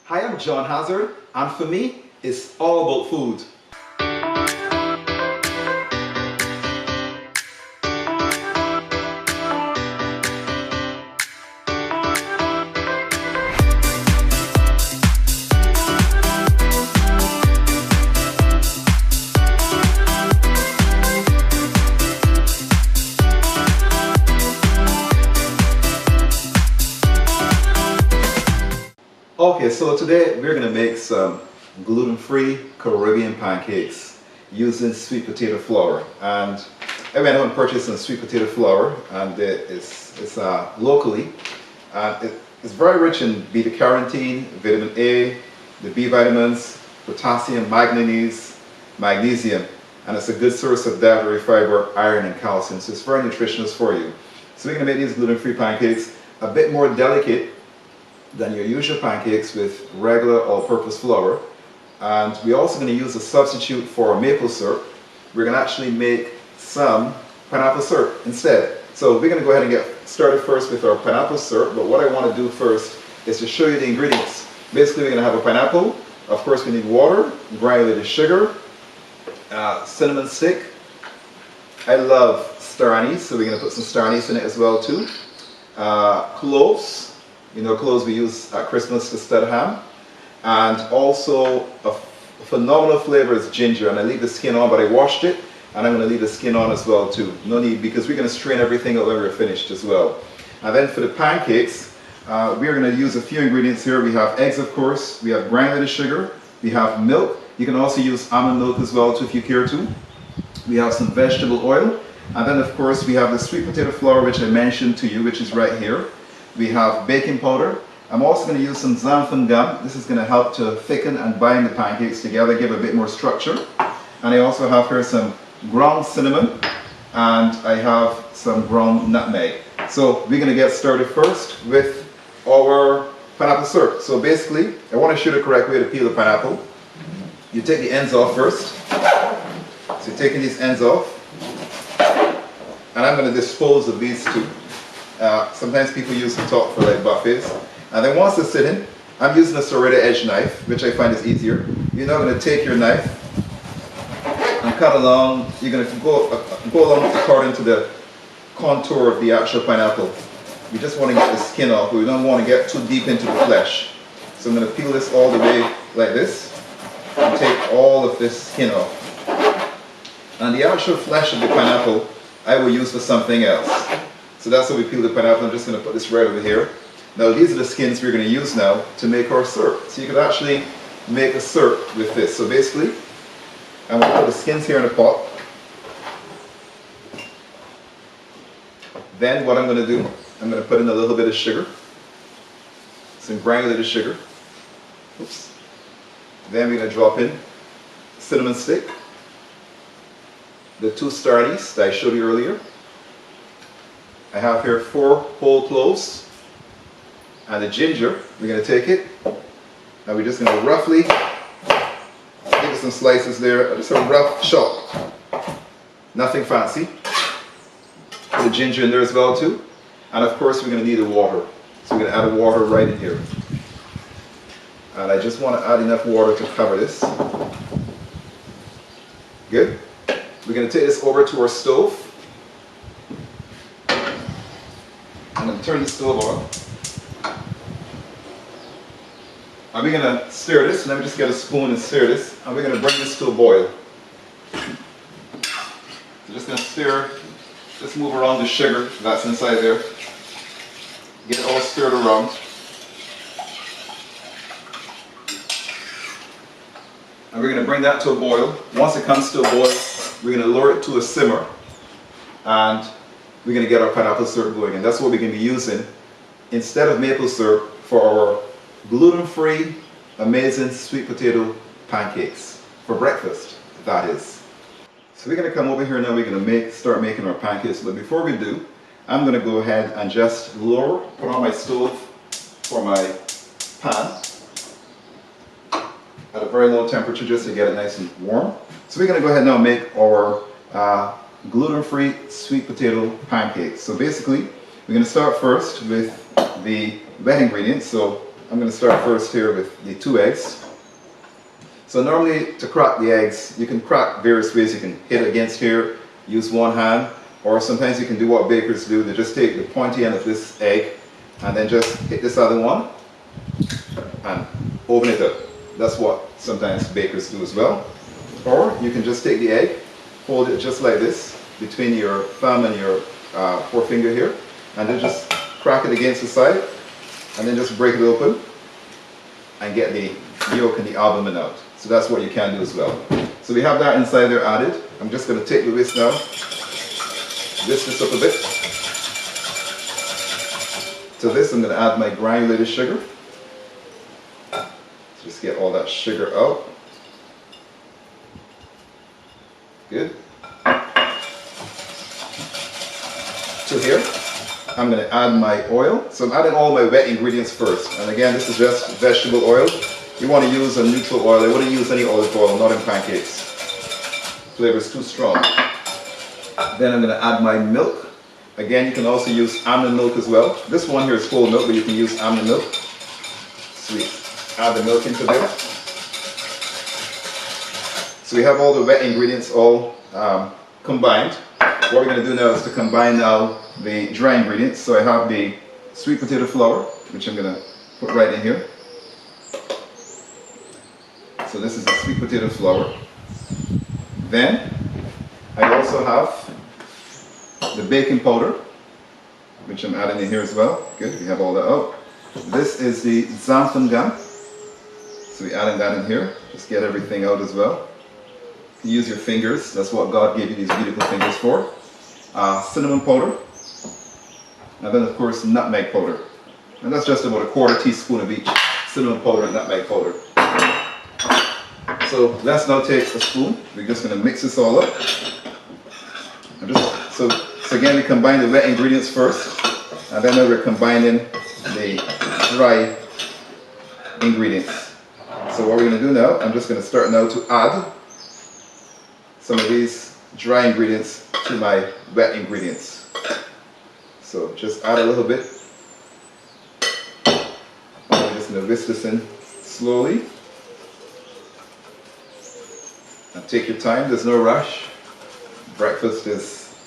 Hi, I'm John Hazzard, and for me, it's all about food. Okay, so today we're going to make some gluten-free Caribbean pancakes using sweet potato flour. And I went out and purchased some sweet potato flour, and it's locally. It's very rich in beta-carotene, vitamin A, the B vitamins, potassium, manganese, magnesium, and it's a good source of dietary fiber, iron, and calcium. So it's very nutritious for you. So we're going to make these gluten-free pancakes a bit more delicate than your usual pancakes with regular all-purpose flour. And we're also going to use a substitute for maple syrup. We're going to actually make some pineapple syrup instead. So we're going to go ahead and get started first with our pineapple syrup, but what I want to do first is to show you the ingredients. Basically, we're going to have a pineapple. Of course, we need water, granulated sugar, cinnamon stick. I love star anise, so we're going to put some star anise in it as well too. Cloves. You know, cloves we use at Christmas to stud ham. And also a phenomenal flavor is ginger, and I leave the skin on, but I washed it, and I'm going to leave the skin on as well too. No need, because we're going to strain everything out when we're finished as well. And then for the pancakes, we're going to use a few ingredients here. We have eggs, of course, we have granulated sugar, we have milk. You can also use almond milk as well too if you care to. We have some vegetable oil, and then of course we have the sweet potato flour, which I mentioned to you, which is right here. We have baking powder. I'm also going to use some xanthan gum. This is going to help to thicken and bind the pancakes together, give a bit more structure. And I also have here some ground cinnamon, and I have some ground nutmeg. So we're going to get started first with our pineapple syrup. So basically, I want to show you the correct way to peel the pineapple. You take the ends off first. So you're taking these ends off. And I'm going to dispose of these two. Sometimes people use the top for like buffets. And then once it's sitting, I'm using a serrated edge knife, which I find is easier. You're now going to take your knife and cut along. You're going to go along according to the contour of the actual pineapple. We just want to get the skin off, but we don't want to get too deep into the flesh. So I'm going to peel this all the way like this and take all of this skin off. And the actual flesh of the pineapple I will use for something else. So that's how we peel the pineapple. I'm just going to put this right over here. Now these are the skins we're going to use now to make our syrup. So you could actually make a syrup with this. So basically, I'm going to put the skins here in a pot. Then what I'm going to do, I'm going to put in a little bit of sugar. Some granulated sugar. Oops. Then we're going to drop in cinnamon stick. The 2 star anise that I showed you earlier. I have here 4 whole cloves, and the ginger, we're going to take it, and we're just going to roughly give it some slices there, just a rough chop, nothing fancy. Put the ginger in there as well too, and of course we're going to need the water, so we're going to add the water right in here. And I just want to add enough water to cover this. Good. We're going to take this over to our stove. I'm going to turn the stove on. And we're going to stir this. Let me just get a spoon and stir this. And we're going to bring this to a boil. So just going to stir. Just move around the sugar that's inside there. Get it all stirred around. And we're going to bring that to a boil. Once it comes to a boil, we're going to lower it to a simmer. And we're going to get our pineapple syrup going, and that's what we're going to be using instead of maple syrup for our gluten-free, amazing sweet potato pancakes for breakfast, that is. So we're going to come over here now, we're going to start making our pancakes, but before we do, I'm going to go ahead and just put on my stove for my pan at a very low temperature just to get it nice and warm. So we're going to go ahead now and make our gluten-free sweet potato pancakes. So basically, we're going to start first with the wet ingredients. So I'm going to start first here with the 2 eggs. So normally to crack the eggs, you can crack various ways. You can hit against here, use one hand, or sometimes you can do what bakers do. They just take the pointy end of this egg and then just hit this other one and open it up. That's what sometimes bakers do as well. Or you can just take the egg, hold it just like this between your thumb and your forefinger here, and then just crack it against the side, and then just break it open and get the yolk and the albumin out. So that's what you can do as well. So we have that inside there added. I'm just going to take the whisk now, whisk this up a bit. To this I'm going to add my granulated sugar. Just get all that sugar out. Good. To here, I'm going to add my oil. So I'm adding all my wet ingredients first. And again, this is just vegetable oil. You want to use a neutral oil. I wouldn't use any olive oil, not in pancakes. Flavor is too strong. Then I'm going to add my milk. Again, you can also use almond milk as well. This one here is whole milk, but you can use almond milk. Sweet. Add the milk into there. So we have all the wet ingredients all combined. What we're going to do now is to combine now the dry ingredients. So I have the sweet potato flour, which I'm going to put right in here. So this is the sweet potato flour. Then I also have the baking powder, which I'm adding in here as well. Good, we have all that out. This is the Xanthan Gum. So we're adding that in here. Just get everything out as well. You use your fingers. That's what God gave you these beautiful fingers for. Cinnamon powder. And then of course nutmeg powder. And that's just about 1/4 teaspoon of each. Cinnamon powder and nutmeg powder. So let's now take a spoon. We're just going to mix this all up. So again, we combine the wet ingredients first. And then now we're combining the dry ingredients. So what we're going to do now, I'm just going to start now to add some of these dry ingredients to my wet ingredients. So just add a little bit. I'm just going to whisk this in slowly. And take your time, there's no rush. Breakfast is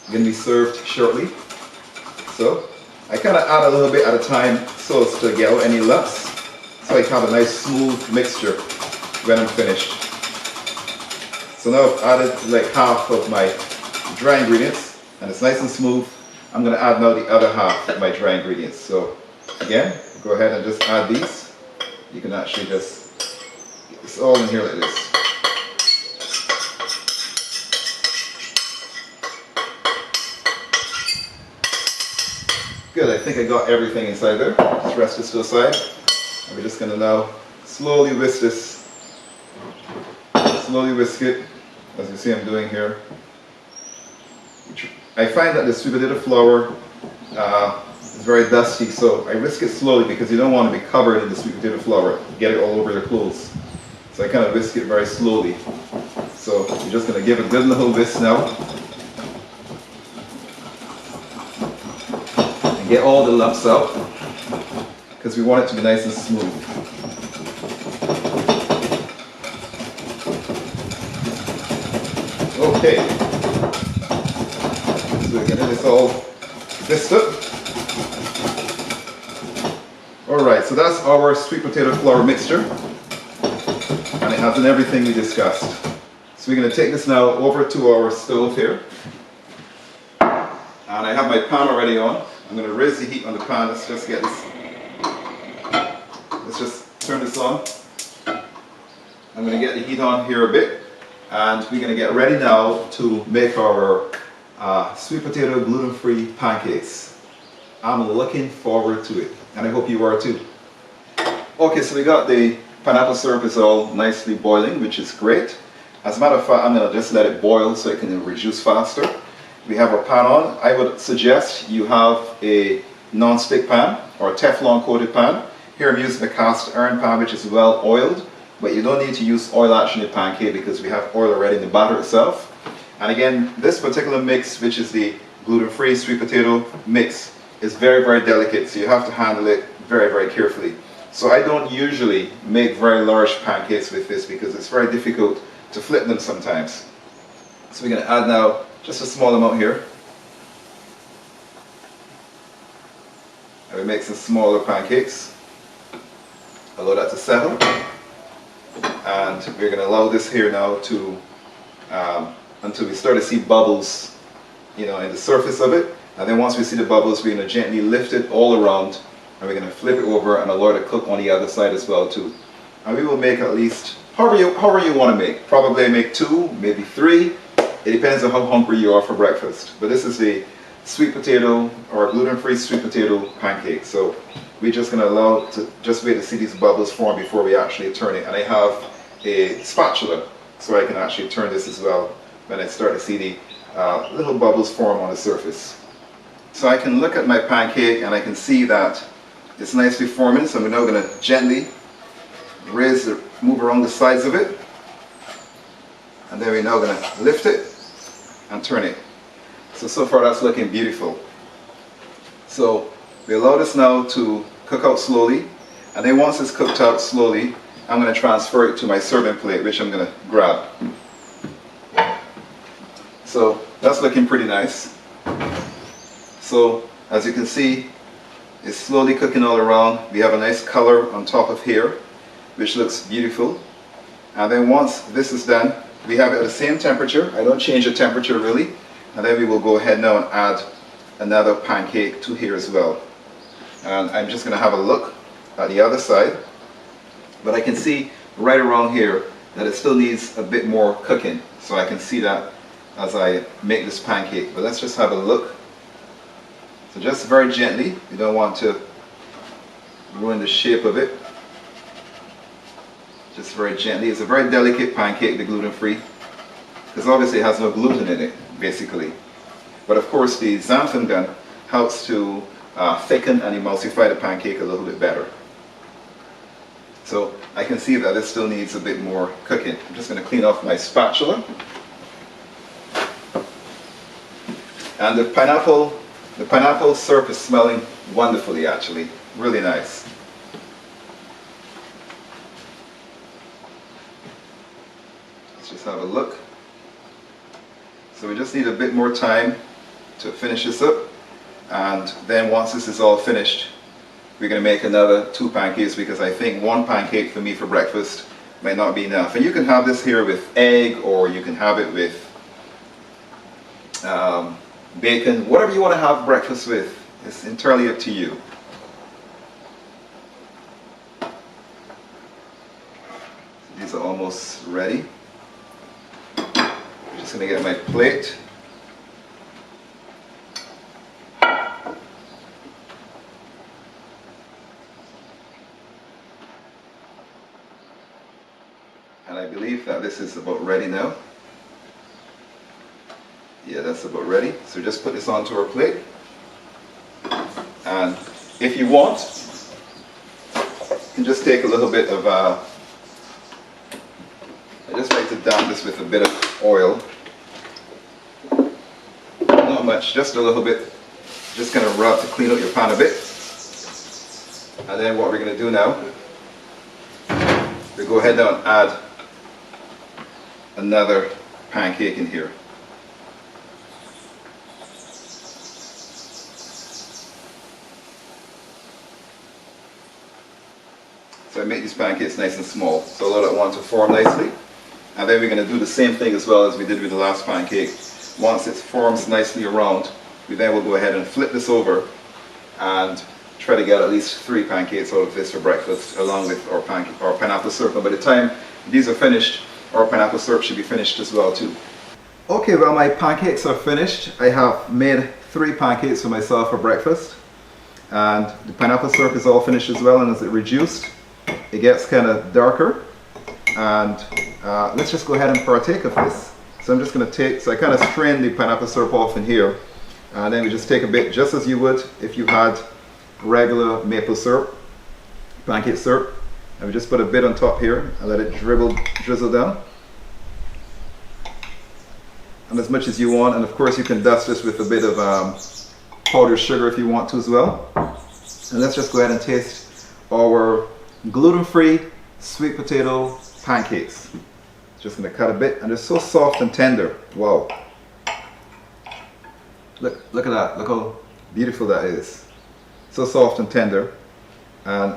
going to be served shortly. So I kind of add a little bit at a time so as to get out any lumps. So I have a nice smooth mixture when I'm finished. So now I've added like half of my dry ingredients and it's nice and smooth. I'm going to add now the other half of my dry ingredients. So again, go ahead and just add these. You can actually just, it's all in here like this. Good, I think I got everything inside there. Just rest this to the side. And we're just going to now slowly whisk this. Slowly whisk it, as you see I'm doing here. I find that the sweet potato flour is very dusty, so I whisk it slowly because you don't want to be covered in the sweet potato flour. Get it all over your clothes. So I kind of whisk it very slowly. So you're just going to give a good little whisk now. And get all the lumps out, because we want it to be nice and smooth. Okay, so we're going to get this all whisked up. Alright, so that's our sweet potato flour mixture, and it has in everything we discussed. So we're going to take this now over to our stove here, and I have my pan already on. I'm going to raise the heat on the pan. Let's just get this. Let's just turn this on. I'm going to get the heat on here a bit, and we're going to get ready now to make our sweet potato gluten-free pancakes. I'm looking forward to it, and I hope you are too. Okay, so we got the pineapple syrup is all nicely boiling, which is great. As a matter of fact, I'm going to just let it boil so it can reduce faster. We have our pan on. I would suggest you have a non-stick pan or a Teflon coated pan. Here I'm using a cast iron pan, which is well oiled, but you don't need to use oil actually in a pancake because we have oil already in the batter itself. And again, this particular mix, which is the gluten-free sweet potato mix, is very, very delicate, so you have to handle it very, very carefully. So I don't usually make very large pancakes with this because it's very difficult to flip them sometimes. So we're going to add now just a small amount here. And we make some smaller pancakes. Allow that to settle. And we're going to allow this here now to until we start to see bubbles, in the surface of it. And then once we see the bubbles, we're going to gently lift it all around, and we're going to flip it over and allow it to cook on the other side as well too. And we will make at least however you want to make. Probably make 2, maybe 3. It depends on how hungry you are for breakfast. But this is the sweet potato or gluten-free sweet potato pancake. So we're just going to allow to just wait to see these bubbles form before we actually turn it. And I have a spatula so I can actually turn this as well when I start to see the little bubbles form on the surface. So I can look at my pancake and I can see that it's nicely forming. So I'm now going to gently move around the sides of it. And then we're now going to lift it and turn it. So far that's looking beautiful. So we allow this now to cook out slowly. And then once it's cooked out slowly, I'm going to transfer it to my serving plate, which I'm going to grab. So that's looking pretty nice. So as you can see, it's slowly cooking all around. We have a nice color on top of here, which looks beautiful. And then once this is done, we have it at the same temperature. I don't change the temperature really. And then we will go ahead now and add another pancake to here as well. And I'm just going to have a look at the other side. But I can see right around here that it still needs a bit more cooking. So I can see that as I make this pancake. But let's just have a look. So just very gently, you don't want to ruin the shape of it. Just very gently. It's a very delicate pancake, the gluten-free, because obviously it has no gluten in it, basically. But of course the xanthan gum helps to thicken and emulsify the pancake a little bit better. So I can see that this still needs a bit more cooking. I'm just going to clean off my spatula. And the pineapple syrup is smelling wonderfully actually, really nice. Let's just have a look. So we just need a bit more time to finish this up, and then once this is all finished, we're going to make another 2 pancakes because I think 1 pancake for me for breakfast might not be enough. And you can have this here with egg, or you can have it with bacon, whatever you want to have breakfast with. It's entirely up to you. These are almost ready. I'm just going to get my plate. And I believe that this is about ready now. Yeah, that's about ready. So just put this onto our plate. And if you want, you can just take a little bit of, I just like to dab this with a bit of oil. Not much, just a little bit. Just going to rub to clean out your pan a bit. And then what we're going to do now, we go ahead now and add another pancake in here. So I make these pancakes nice and small, so allow that one to form nicely. And then we're going to do the same thing as well as we did with the last pancake. Once it forms nicely around, we then will go ahead and flip this over and try to get at least 3 pancakes out of this for breakfast, along with our pineapple syrup. And by the time these are finished, our pineapple syrup should be finished as well too. Okay, well my pancakes are finished. I have made 3 pancakes for myself for breakfast. And the pineapple syrup is all finished as well, and as it reduced, it gets kind of darker. And let's just go ahead and partake of this. So I'm just going to take, so I kind of strain the pineapple syrup off in here. And then we just take a bit, just as you would if you had regular maple syrup, pancake syrup. And we just put a bit on top here and let it drizzle down. And as much as you want. And of course you can dust this with a bit of powdered sugar if you want to as well. And let's just go ahead and taste our gluten-free sweet potato pancakes. Just gonna cut a bit, and they're so soft and tender. Wow. Look at that, look how beautiful that is. So soft and tender. And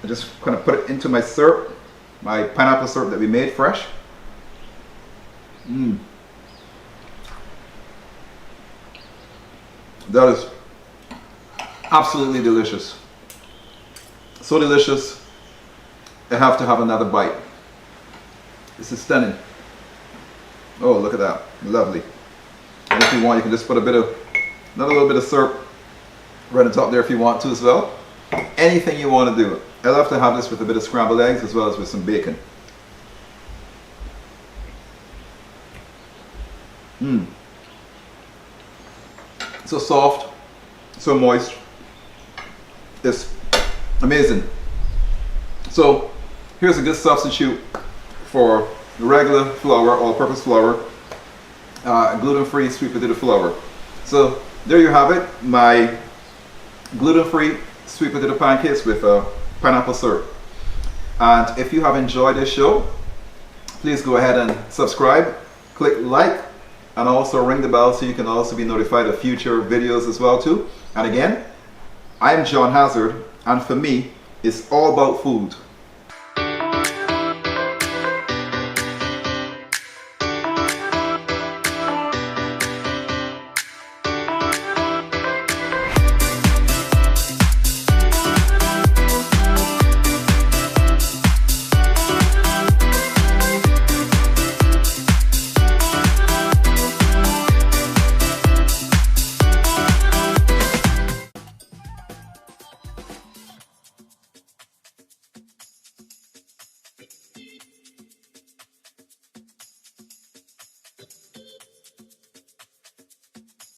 I just kind of put it into my syrup, my pineapple syrup that we made fresh. That is absolutely delicious. So delicious, I have to have another bite. This is stunning. Oh, look at that, lovely. And if you want, you can just put another little bit of syrup right on top there if you want to as well. Anything you want to do. I love to have this with a bit of scrambled eggs as well as with some bacon. So soft, so moist. It's amazing. So here's a good substitute for regular flour, all-purpose flour, gluten-free sweet potato flour. So there you have it, my gluten-free sweet potato pancakes with pineapple syrup. And if you have enjoyed this show, please go ahead and subscribe, click like, and also ring the bell so you can also be notified of future videos as well too. And again, I'm John Hazzard, and for me, it's all about food.